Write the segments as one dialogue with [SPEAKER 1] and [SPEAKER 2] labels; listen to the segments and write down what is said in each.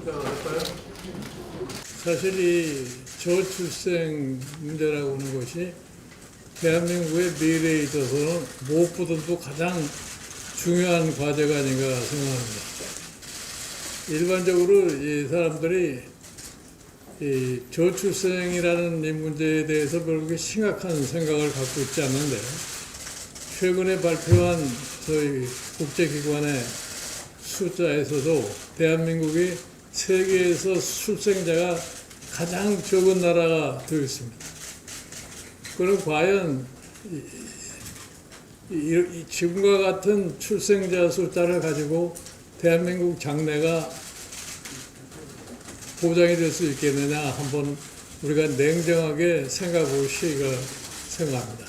[SPEAKER 1] 할까요? 사실 이 저출생 문제라고 하는 것이 대한민국의 미래에 있어서는 무엇보다도 가장 중요한 과제가 아닌가 생각합니다. 일반적으로 이 사람들이 이 저출생이라는 이 문제에 대해서 별로 심각한 생각을 갖고 있지 않는데, 최근에 발표한 저희 국제기관의 숫자에서도 대한민국이 세계에서 출생자가 가장 적은 나라가 되어 있습니다. 그럼 과연 지금과 같은 출생자 숫자를 가지고 대한민국 장래가 보장이 될 수 있겠느냐, 한번 우리가 냉정하게 생각해 볼 시기가 생각합니다.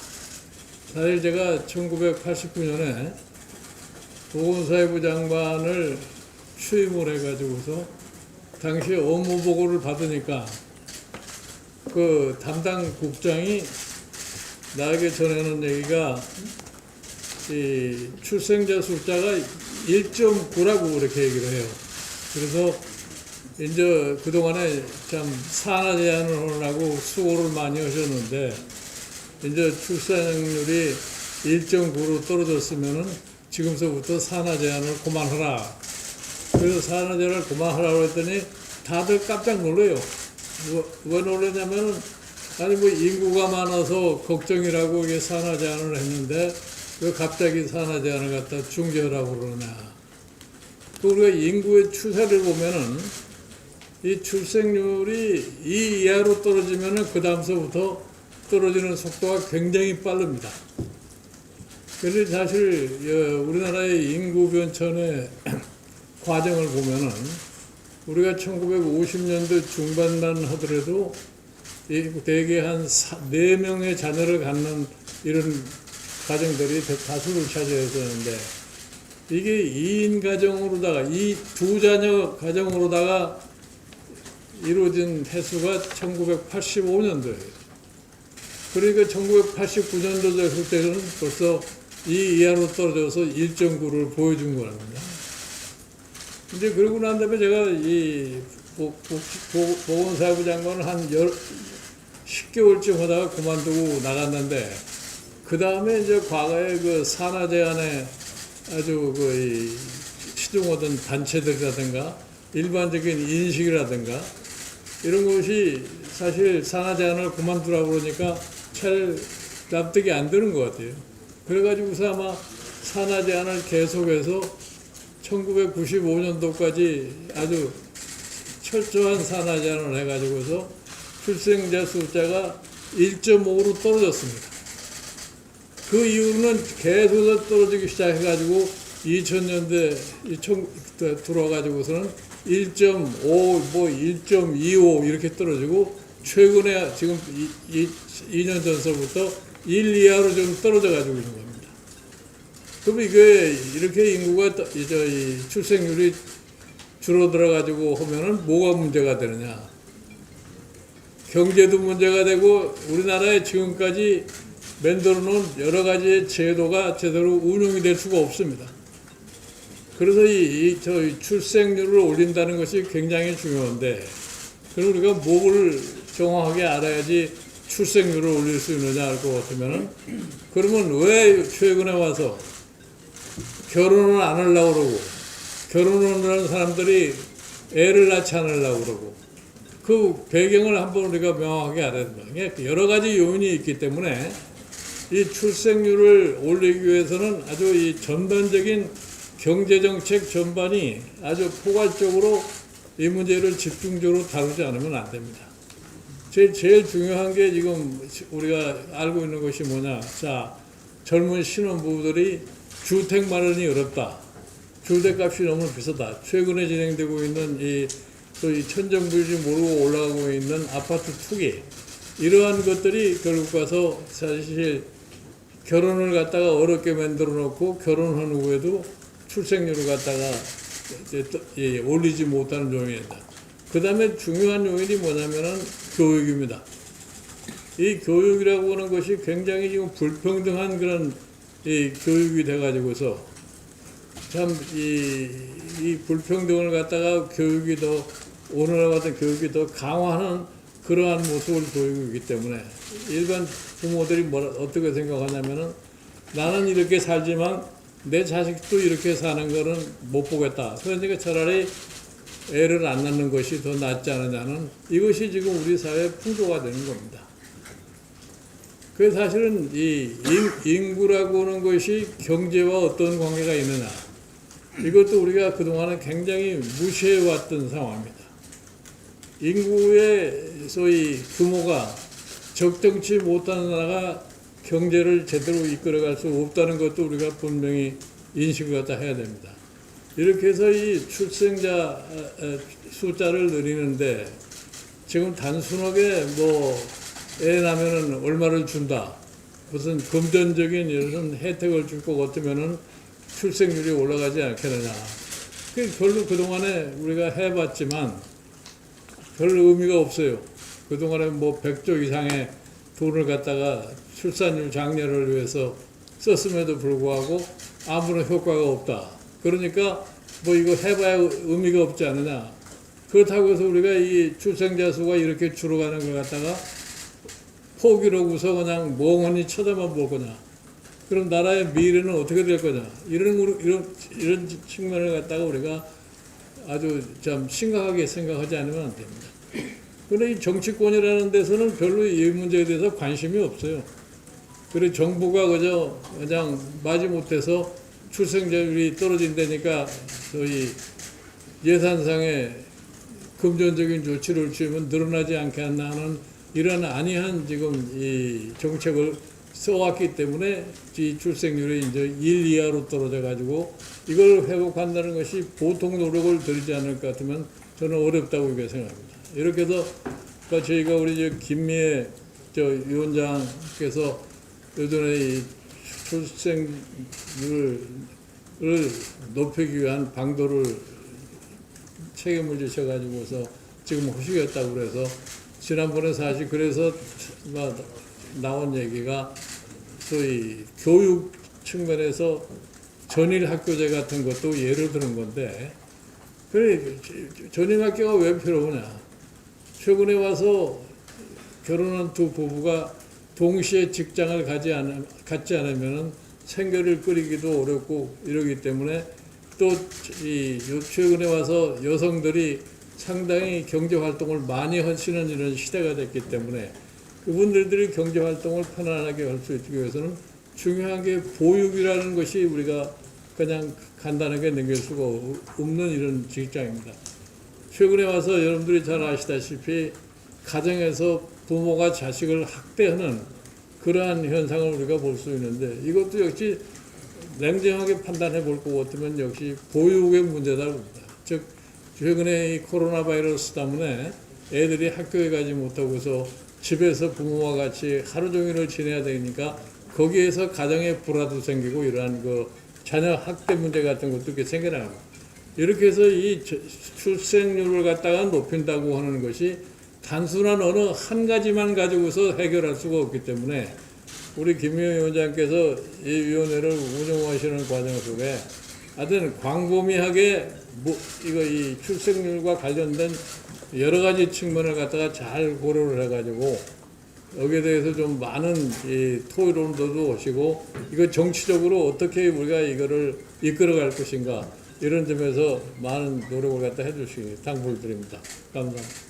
[SPEAKER 1] 사실 제가 1989년에 보건사회부 장관을 취임을 해가지고서 당시 업무 보고를 받으니까 그 담당 국장이 나에게 전해놓은 얘기가 이 출생자 숫자가 1.9라고 그렇게 얘기를 해요. 그래서 이제 그동안에 참 산하 제한을 하느라고 수고를 많이 하셨는데, 이제 출생률이 1.9로 떨어졌으면은 지금서부터 산하 제한을 그만하라. 그래서 산하 제한을 그만하라고 했더니 다들 깜짝 놀래요. 왜 놀랐냐면은, 아니 뭐 인구가 많아서 걱정이라고 이게 산하 제한을 했는데 왜 갑자기 산하 제한을 갖다 중지하라고 그러냐. 또 우리가 인구의 추세를 보면은 이 출생률이 2 이하로 떨어지면은 그 다음서부터 떨어지는 속도가 굉장히 빠릅니다. 그래서 사실 우리나라의 인구 변천의 과정을 보면은 우리가 1950년대 중반만 하더라도 대개 한 4명의 자녀를 갖는 이런 가정들이 다수를 차지해야 되는데, 이게 2인 가정으로다가 이 두 자녀 가정으로다가 이루어진 횟수가 1985년도예요. 그러니까 1989년도 됐을 때는 벌써 2 이하로 떨어져서 1.9를 보여준 거랍니다. 이제 그러고 난 다음에 제가 이 보건사회부 장관을 한 10개월쯤 하다가 그만두고 나갔는데, 그 다음에 이제 과거에 그 산하 제한에 아주 그 치중하던 단체들이라든가 일반적인 인식이라든가 이런 것이 사실 산하 제한을 그만두라고 그러니까 잘 납득이 안 되는 것 같아요. 그래가지고서 아마 산하 제한을 계속해서 1995년도까지 아주 철저한 산하 제한을 해가지고서 출생자 숫자가 1.5로 떨어졌습니다. 그 이후로는 계속 떨어지기 시작해가지고 2000년대 들어와가지고서는 1.5, 뭐 1.25 이렇게 떨어지고, 최근에 지금 2년 전서부터 1 이하로 좀 떨어져가지고 있는 겁니다. 그럼 이게 이렇게 인구가 이 출생률이 줄어들어가지고 하면은 뭐가 문제가 되느냐? 경제도 문제가 되고 우리나라에 지금까지 만들어 놓은 여러 가지의 제도가 제대로 운용이 될 수가 없습니다. 그래서 저 출생률을 올린다는 것이 굉장히 중요한데, 그럼 우리가 뭐를 정확하게 알아야지 출생률을 올릴 수 있느냐 할 것 같으면은, 그러면 왜 최근에 와서 결혼을 안 하려고 그러고, 결혼을 하는 사람들이 애를 낳지 않으려고 그러고, 그 배경을 한번 우리가 명확하게 알아야 됩니다. 여러 가지 요인이 있기 때문에 이 출생률을 올리기 위해서는 아주 이 전반적인 경제정책 전반이 아주 포괄적으로 이 문제를 집중적으로 다루지 않으면 안 됩니다. 제일 중요한 게 지금 우리가 알고 있는 것이 뭐냐. 자, 젊은 신혼부부들이 주택 마련이 어렵다. 주택값이 너무 비싸다. 최근에 진행되고 있는 이 천정부지 모르고 올라가고 있는 아파트 투기. 이러한 것들이 결국 가서 사실 결혼을 갖다가 어렵게 만들어 놓고 결혼한 후에도 출생률을 갖다가 올리지 못하는 요인이다. 그 다음에 중요한 요인이 뭐냐면은 교육입니다. 이 교육이라고 하는 것이 굉장히 지금 불평등한 그런 이 교육이 돼가지고서 참 이 불평등을 갖다가 교육이 더 오늘날 같은 교육이 더 강화하는 그러한 모습을 보이고 있기 때문에 일반 부모들이 어떻게 생각하냐면은 나는 이렇게 살지만 내 자식도 이렇게 사는 거는 못 보겠다. 그러니까 차라리 애를 안 낳는 것이 더 낫지 않느냐는 이것이 지금 우리 사회의 풍조가 되는 겁니다. 그 사실은 이 인구라고 하는 것이 경제와 어떤 관계가 있느냐. 이것도 우리가 그동안에 굉장히 무시해왔던 상황입니다. 인구의 소위 규모가 적정치 못하는 나라가 경제를 제대로 이끌어갈 수 없다는 것도 우리가 분명히 인식을 갖다 해야 됩니다. 이렇게 해서 이 출생자 숫자를 늘리는데 지금 단순하게 애 낳으면은 얼마를 준다. 무슨 금전적인 이런 혜택을 줄 것 같으면은 출생률이 올라가지 않겠느냐. 그 별로 그동안에 우리가 해봤지만 별 의미가 없어요. 그동안에 100조 이상의 돈을 갖다가 출산율 장려를 위해서 썼음에도 불구하고 아무런 효과가 없다. 그러니까 이거 해봐야 의미가 없지 않느냐. 그렇다고 해서 우리가 이 출생자 수가 이렇게 줄어가는 걸 갖다가 포기로고서 그냥 멍하니 쳐다만 볼 거냐. 그럼 나라의 미래는 어떻게 될 거냐. 이런 측면을 갖다가 우리가 아주 참 심각하게 생각하지 않으면 안 됩니다. 그런데 이 정치권이라는 데서는 별로 이 문제에 대해서 관심이 없어요. 그리고 정부가 그냥 마지못해서 출생자율이 떨어진다니까 저희 예산상의 금전적인 조치를 취하면 늘어나지 않겠나 하는 이런 안이한 지금 이 정책을 써왔기 때문에 이 출생률이 이제 1 이하로 떨어져 가지고 이걸 회복한다는 것이 보통 노력을 들이지 않을 것 같으면 저는 어렵다고 생각합니다. 이렇게 해서 저희가 우리 김미애 위원장께서 요전에 이 출생률을 높이기 위한 방도를 책임을 지셔가지고서 지금 하시겠다고 그래서 지난번에 사실 그래서 나온 얘기가 소위 교육 측면에서 전일 학교제 같은 것도 예를 드는 건데 그래 전일 학교가 왜 필요하냐. 최근에 와서 결혼한 두 부부가 동시에 직장을 갖지 않으면 생계를 꾸리기도 어렵고 이러기 때문에 또 최근에 와서 여성들이 상당히 경제활동을 많이 하시는 이런 시대가 됐기 때문에 그분들이 경제활동을 편안하게 할 수 있기 위해서는 중요한 게 보육이라는 것이 우리가 그냥 간단하게 넘길 수가 없는 이런 직장입니다. 최근에 와서 여러분들이 잘 아시다시피 가정에서 부모가 자식을 학대하는 그러한 현상을 우리가 볼 수 있는데 이것도 역시 냉정하게 판단해 볼 것 같으면 역시 보육의 문제다 봅니다. 즉 최근에 이 코로나 바이러스 때문에 애들이 학교에 가지 못하고서 집에서 부모와 같이 하루 종일을 지내야 되니까 거기에서 가정에 불화도 생기고 이러한 자녀 학대 문제 같은 것도 이렇게 생겨나는 거예요. 이렇게 해서 이 출생률을 갖다가 높인다고 하는 것이 단순한 어느 한 가지만 가지고서 해결할 수가 없기 때문에 우리 김미애 위원장께서 이 위원회를 운영하시는 과정 속에 하여튼 광범위하게 이 출생률과 관련된 여러 가지 측면을 갖다가 잘 고려를 해가지고 여기에 대해서 좀 많은 토론도 하시고 이거 정치적으로 어떻게 우리가 이거를 이끌어갈 것인가 이런 점에서 많은 노력을 갖다 해주시기 당부를 드립니다. 감사합니다.